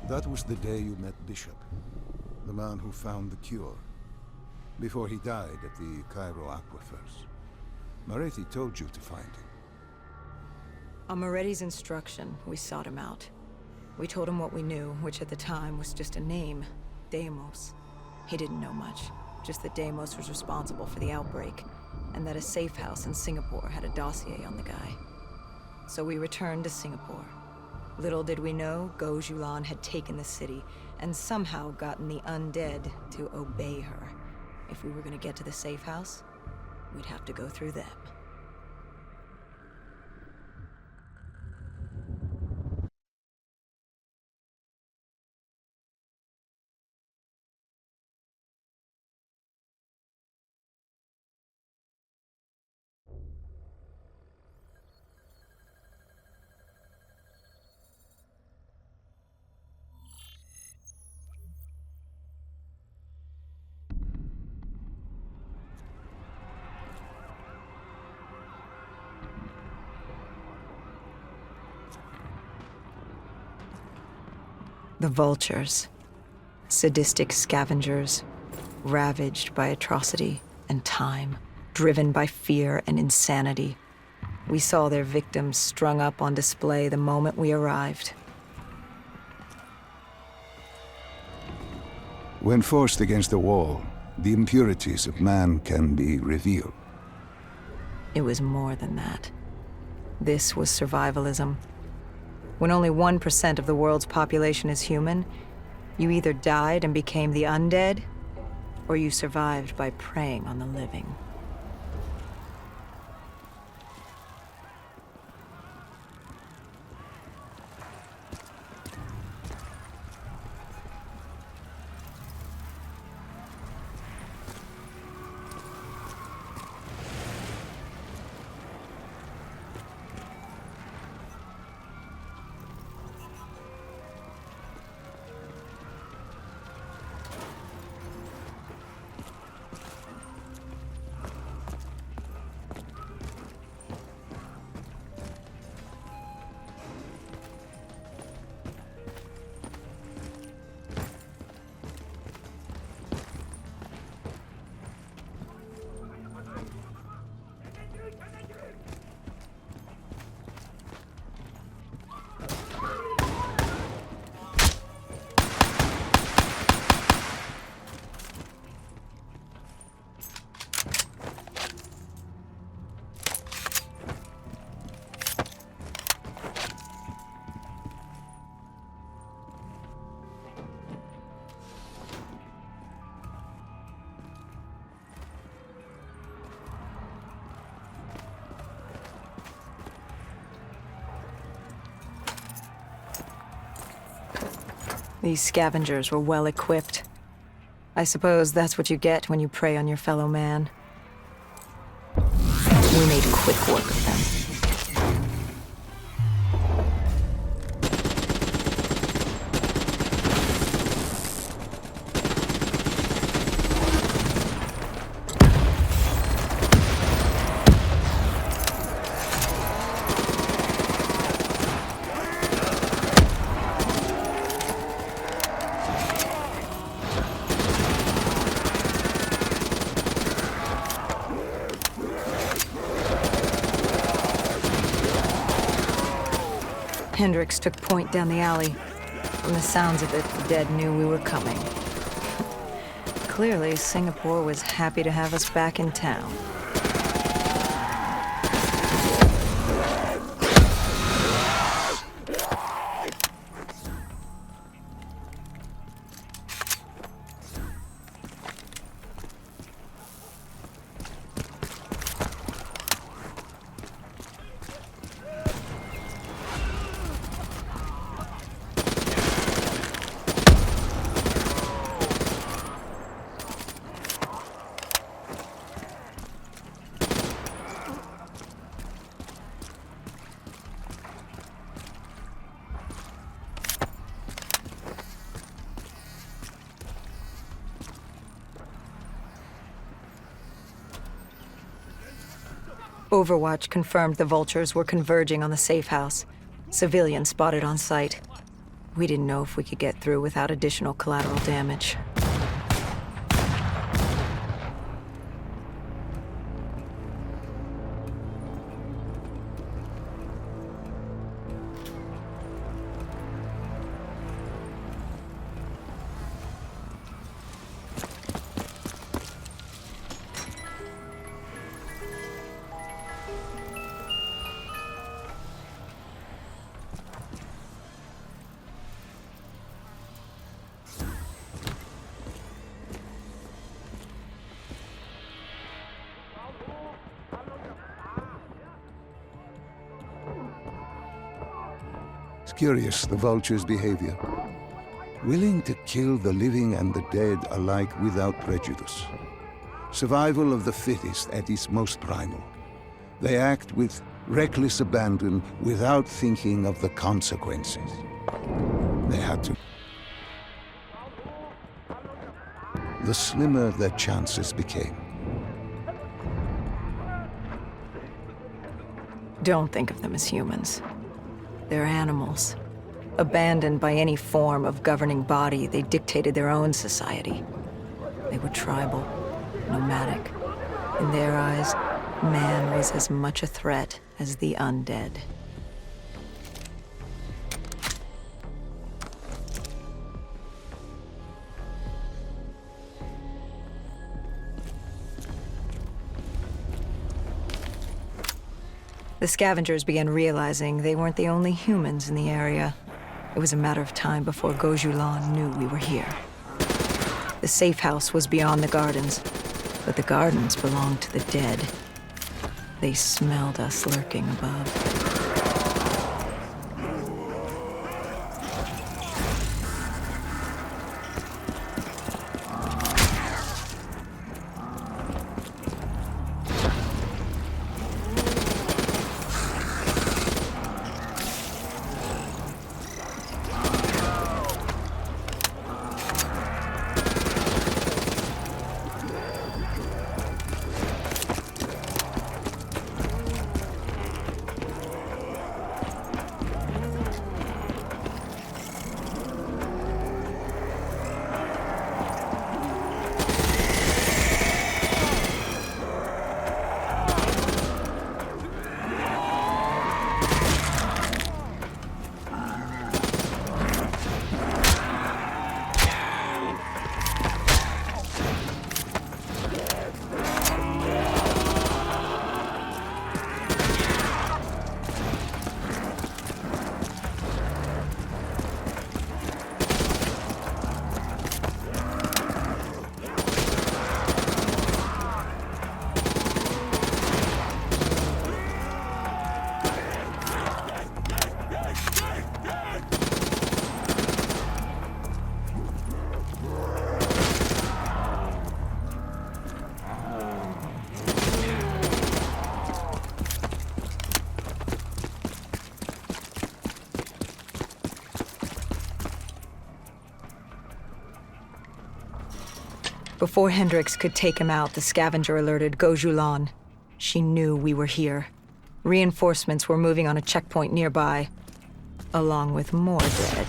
That was the day you met Bishop, the man who found the cure, before he died at the Cairo aquifers. Moretti told you to find him. On Moretti's instruction, we sought him out. We told him what we knew, which at the time was just a name, Deimos. He didn't know much, just that Deimos was responsible for the outbreak, and that a safe house in Singapore had a dossier on the guy. So we returned to Singapore. Little did we know, Gojulan had taken the city, and somehow gotten the undead to obey her. If we were gonna get to the safe house, we'd have to go through them. The vultures, sadistic scavengers, ravaged by atrocity and time, driven by fear and insanity. We saw their victims strung up on display the moment we arrived. When forced against a wall, the impurities of man can be revealed. It was more than that. This was survivalism. When only 1% of the world's population is human, you either died and became the undead, or you survived by preying on the living. These scavengers were well equipped. I suppose that's what you get when you prey on your fellow man. We made quick work of them. Hendricks took point down the alley. From the sounds of it, the dead knew we were coming. Clearly, Singapore was happy to have us back in town. Overwatch confirmed the vultures were converging on the safe house. Civilians spotted on site. We didn't know if we could get through without additional collateral damage. It's curious, the vulture's behavior. Willing to kill the living and the dead alike without prejudice. Survival of the fittest at its most primal. They act with reckless abandon without thinking of the consequences. They had to. The slimmer their chances became. Don't think of them as humans. They're animals. Abandoned by any form of governing body, they dictated their own society. They were tribal, nomadic. In their eyes, man was as much a threat as the undead. The scavengers began realizing they weren't the only humans in the area. It was a matter of time before Gojulan knew we were here. The safe house was beyond the gardens, but the gardens belonged to the dead. They smelled us lurking above. Before Hendricks could take him out, the scavenger alerted Gojulan. She knew we were here. Reinforcements were moving on a checkpoint nearby, along with more dead.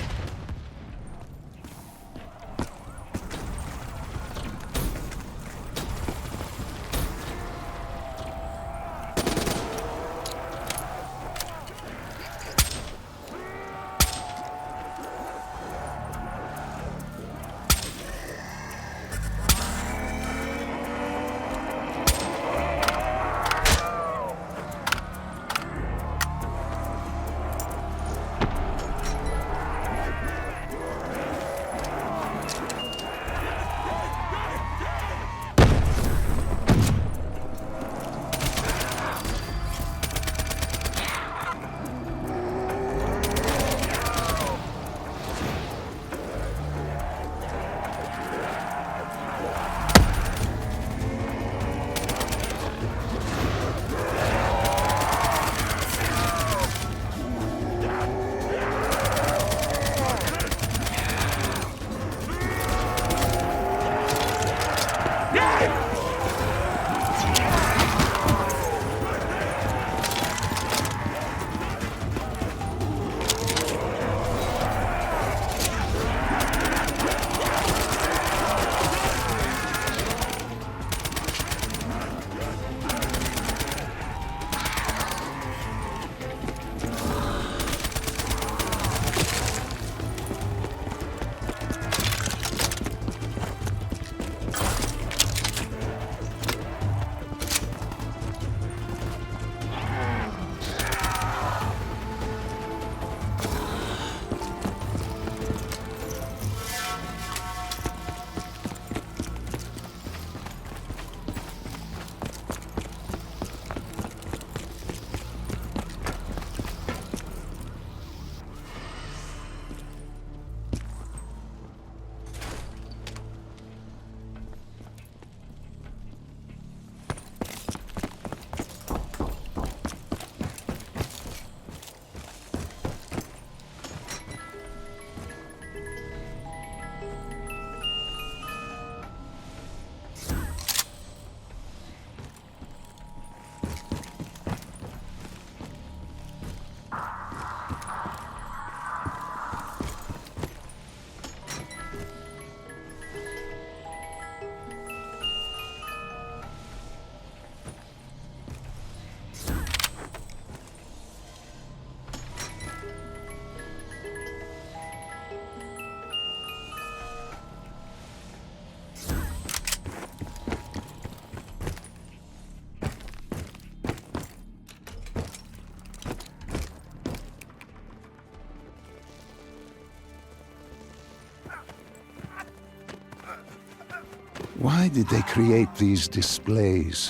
Why did they create these displays?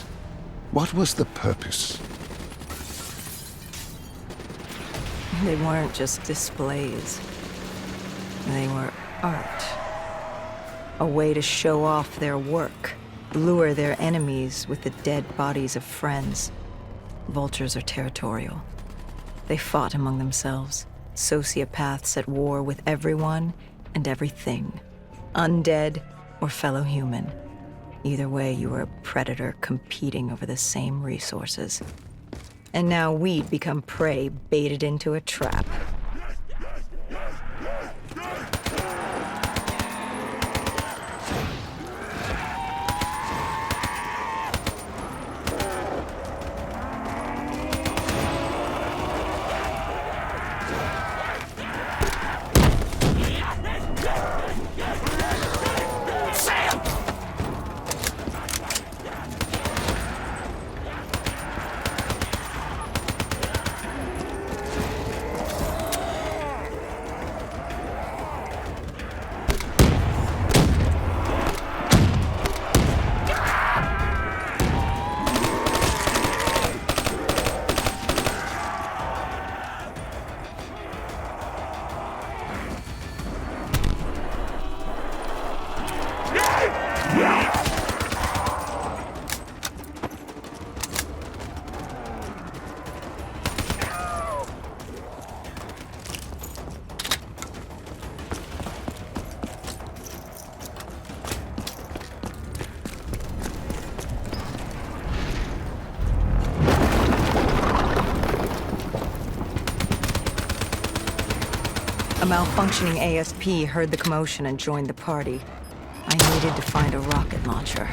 What was the purpose? They weren't just displays. They were art. A way to show off their work, lure their enemies with the dead bodies of friends. Vultures are territorial. They fought among themselves, sociopaths at war with everyone and everything. Undead or fellow human. Either way, you were a predator competing over the same resources. And now we'd become prey baited into a trap. A malfunctioning ASP heard the commotion and joined the party. I needed to find a rocket launcher.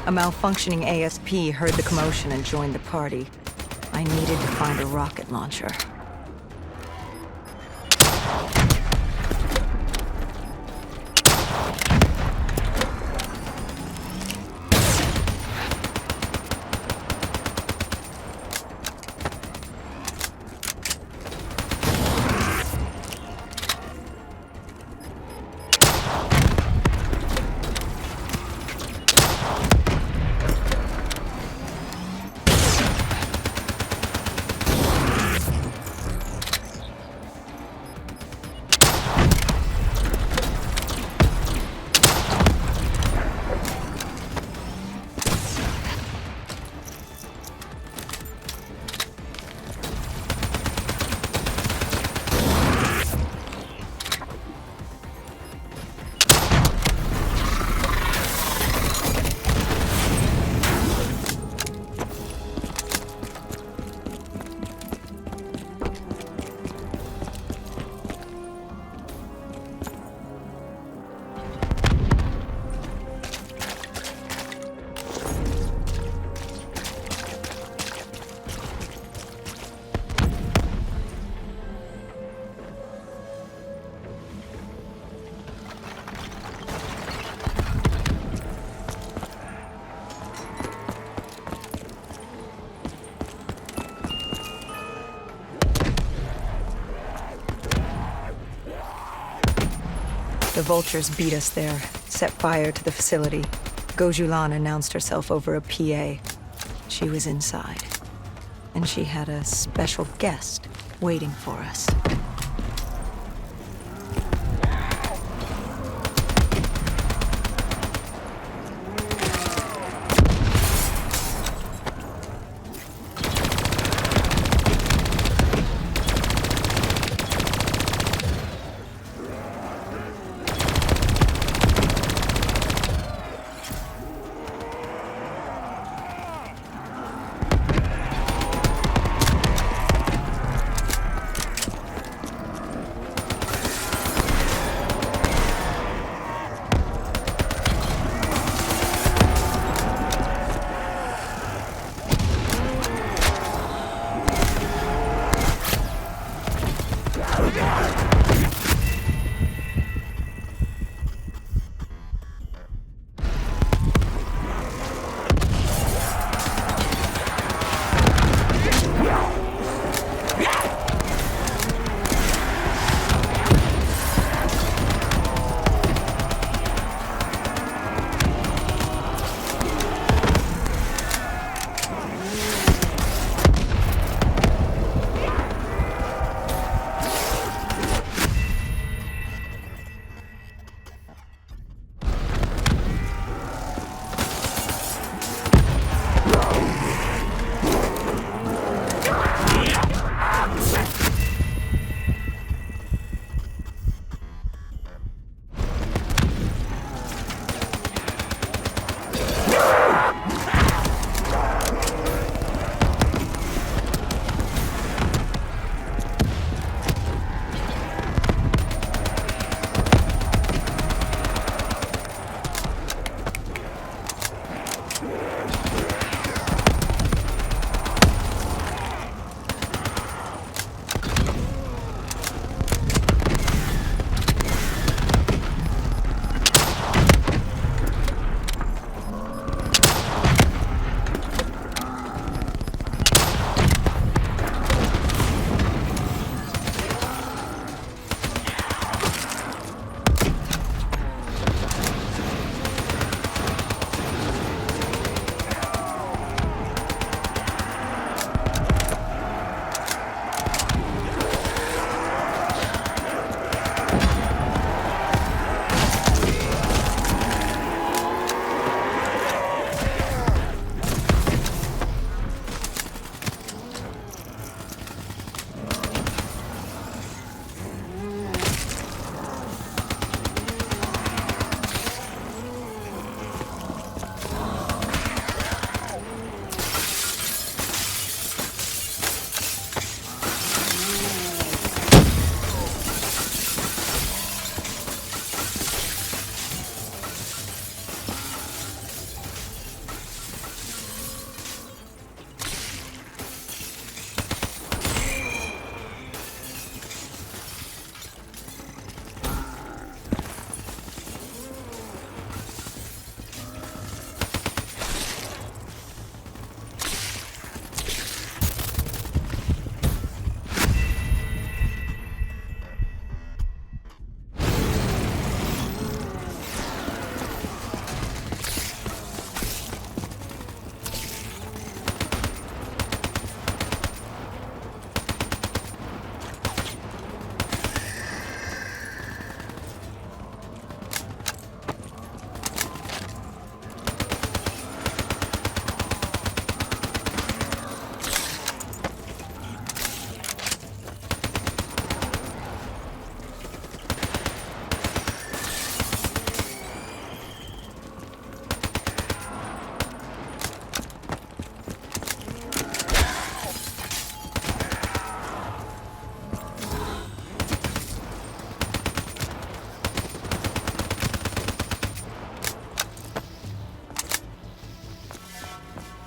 A malfunctioning ASP heard the commotion and joined the party. I needed to find a rocket launcher. The vultures beat us there, set fire to the facility. Gojulan announced herself over a PA. She was inside, and she had a special guest waiting for us.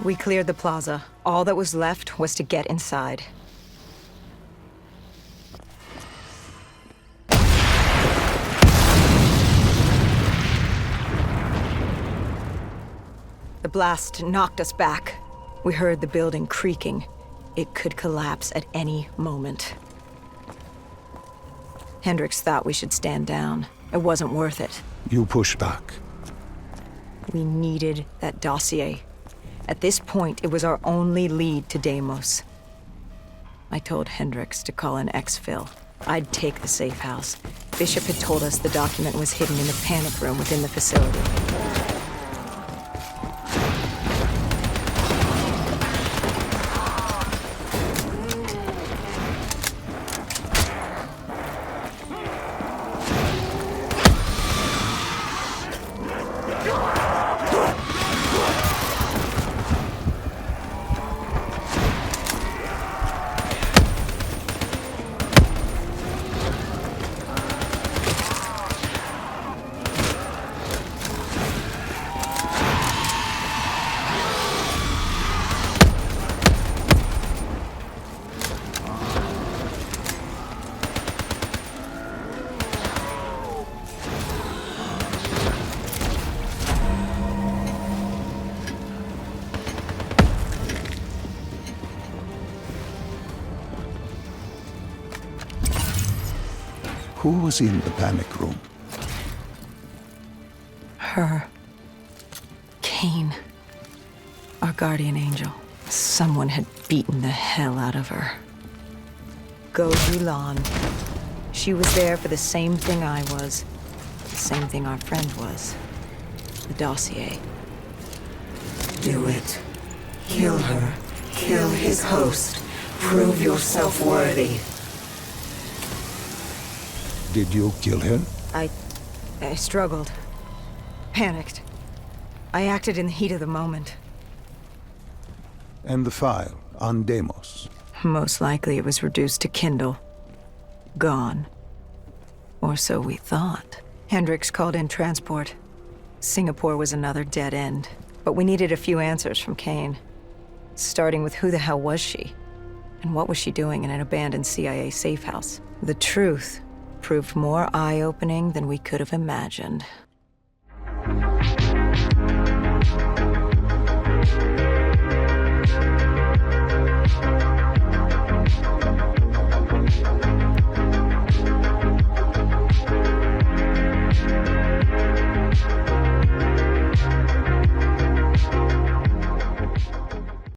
We cleared the plaza. All that was left was to get inside. The blast knocked us back. We heard the building creaking. It could collapse at any moment. Hendricks thought we should stand down. It wasn't worth it. You push back. We needed that dossier. At this point, it was our only lead to Deimos. I told Hendricks to call in exfil. I'd take the safe house. Bishop had told us the document was hidden in the panic room within the facility. Who was in the panic room? Her. Kane. Our guardian angel. Someone had beaten the hell out of her. Go Yulan. She was there for the same thing I was. The same thing our friend was. The dossier. Do it. Kill her. Kill his host. Prove yourself worthy. Did you kill her? I struggled. Panicked. I acted in the heat of the moment. And the file on Deimos? Most likely it was reduced to Kindle. Gone. Or so we thought. Hendricks called in transport. Singapore was another dead end. But we needed a few answers from Kane. Starting with who the hell was she? And what was she doing in an abandoned CIA safe house? The truth proved more eye-opening than we could have imagined.